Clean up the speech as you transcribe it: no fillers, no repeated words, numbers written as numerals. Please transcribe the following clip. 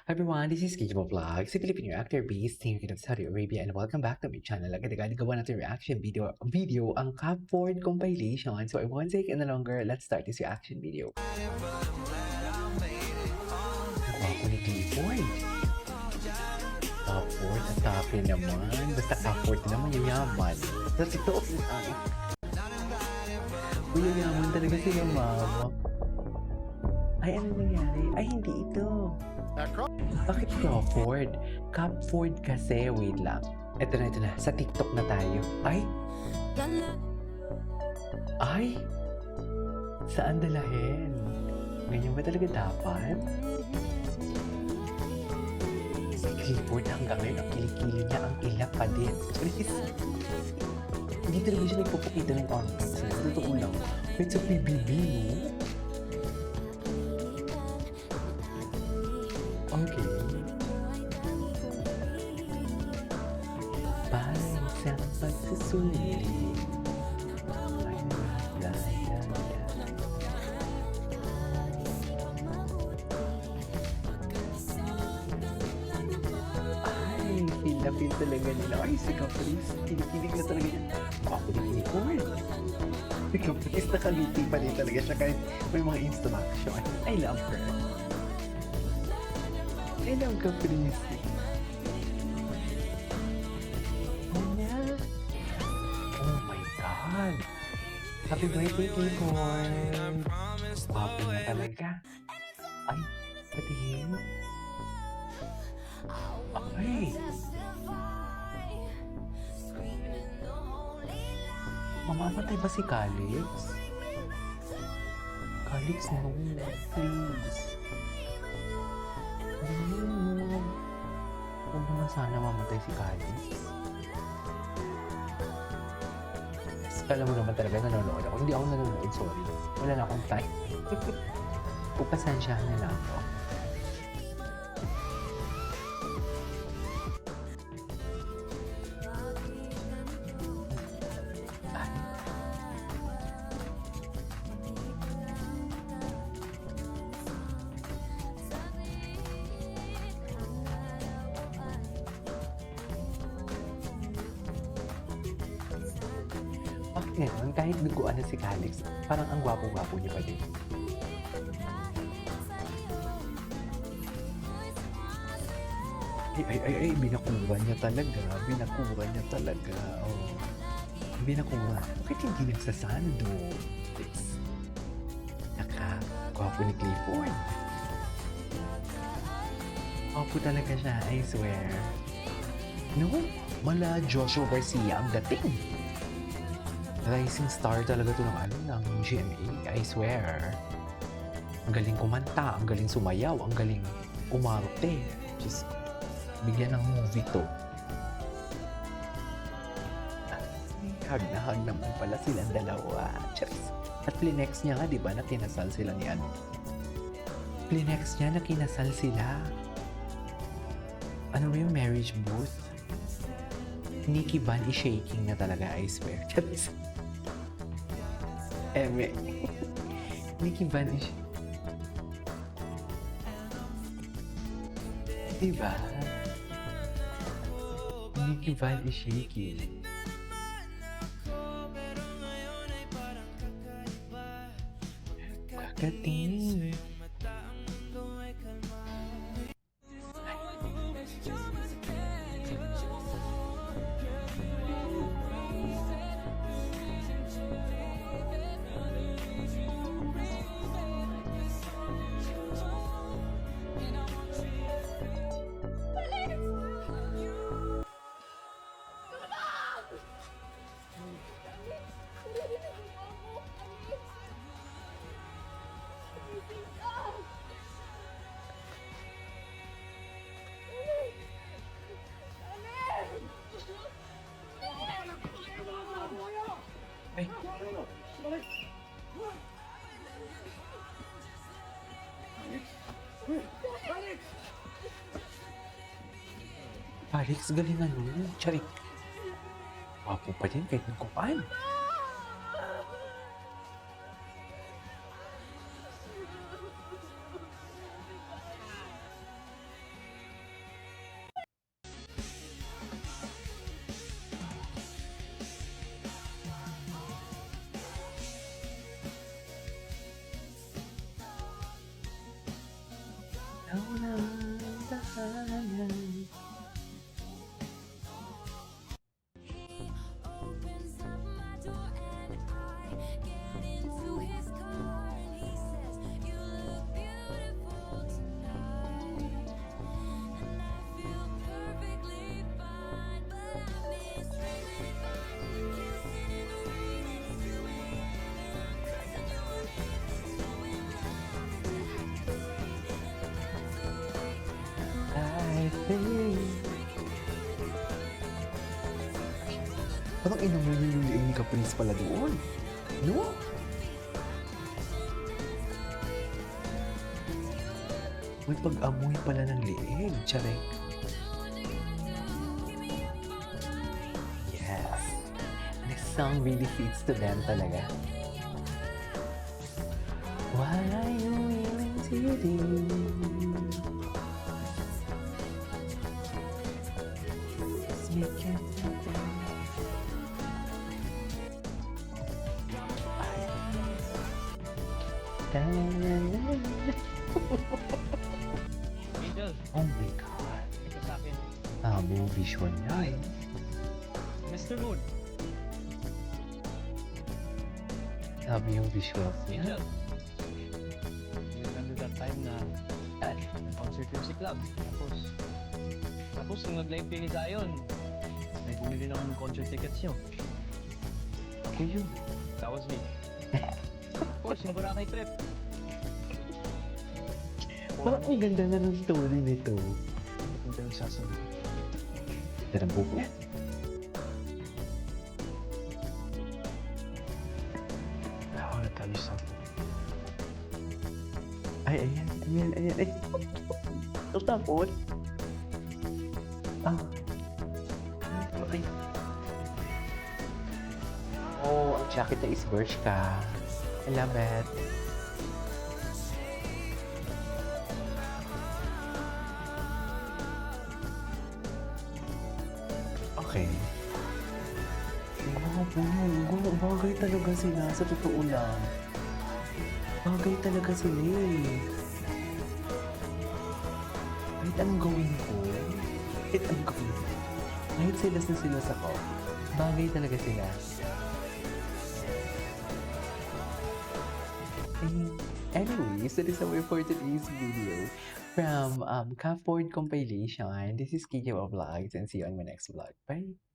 Hi everyone, this is Kijimo Vlog, si Filipino actor based in Kingdom Saudi Arabia, and welcome back to my channel. Agad-agad gawa natin reaction video ang Cup Ford compilation. So I won't take any longer, let's start this reaction video. Wow, ni Clifford. Cup Ford, ang tape naman. Basta Cup Ford naman, yayaman. Tapos ito, yayaman talaga sila mama. Ay, ano nangyari? Ay, hindi ito. Bakit Crawford? Cupford kasi, wait lang. Ito na. Sa TikTok na tayo. Ay! Saan dalahin? Ganyan ba talaga dapat? Si Clifford hanggang ngayon, ang kilikili niya, ang ilak pa din. Please. Hindi talaga siya nagpapakita ng confidence. Totoo lang. Wait, sa PBB, no? Okay. Para sa pagsusuli. Ay, feel na feel talaga nila. Ay, si Caprice. Kinikilig na talaga yan. Ako din unicorn. Si Caprice nakangiti pa rin talaga siya kahit may mga instruction. I love her. I love Caprice. Oh my God! Happy birthday, Clifford! Papo na talaga. Ay, patingin. Ay! Mamamatay ba si Calix? Calix, no. Please. No. Huwag naman sana mamatay si Calix. Alam mo naman talaga, nanonood ako. Hindi ako nanonood, sorry. Wala na akong time. Pupasensyahan na lang ako. Bakit ngayon, kahit duguan na si Calix, parang ang gwapo-gwapo niya pa din. Ay, binakuha niya talaga. Binakuha niya talaga. Oh. Binakuha. Bakit hindi nagsasando? Please. Gwapo ni Clifford. Gwapo talaga siya, I swear. No, mala Joshua Garcia ang dating. Rising star talaga to ng GMA, I swear. Ang galing kumanta, ang galing sumayaw, ang galing umarte. Just bigyan ng movie to. Hag na hag naman pala silang dalawa. Charis. At plinex niya nga, di ba, na kinasal sila ni ano? Plinex niya na kinasal sila. Ano ba yung marriage booth? Nikki Van is shaking na talaga, I swear. Charis. Eme. Nikki Van is... Diba? Nikki Van is shaking. Kakating. Ay. Alex, galingan mo. Charik. Wapo pa din kahit nagkupaan. ikaw na ang tahanan. Opens up my door and I get into his car and he says, "You look beautiful tonight." And I feel perfectly fine, but I miss sleeping fine, kissing in the rain. It's 2 a.m. and I'm pressing you on him. So in love that you have to break, and that's the way I think. Parang inamoy niyo yung Caprice pala doon. No? May pag-amoy pala ng liig. Tsarek. Yes. This song really fits to them talaga. What are you willing to do? You can't Angel, Oh my God. ikaw sa akin. Tama yung vision niya eh. Mr. Moon. Tama yung visuals niya. Angel. You remember that time na concert yung si Club. Tapos nung nag-live kayo ni Zion, may bumili lang ng concert tickets nyo. Ako yun. That was me. Of course, yung Boracay trip. Parang ang ganda na ng story nito. Kung tayo sasabi. Ganda ng buko. I wanna tell you something. Ay, ayan. Tapos? Ah. Okay. Oh, ang jacket na is Bershka. I love it. Okay. Bagay talaga sila sa totoo lang. Bagay talaga sila eh. Kahit anong gawin ko, kahit silas na silas ako, bagay talaga sila. Anyways, that is our for today's video from Cupboard Compilation. This is KKO Vlogs and see you on my next vlog. Bye!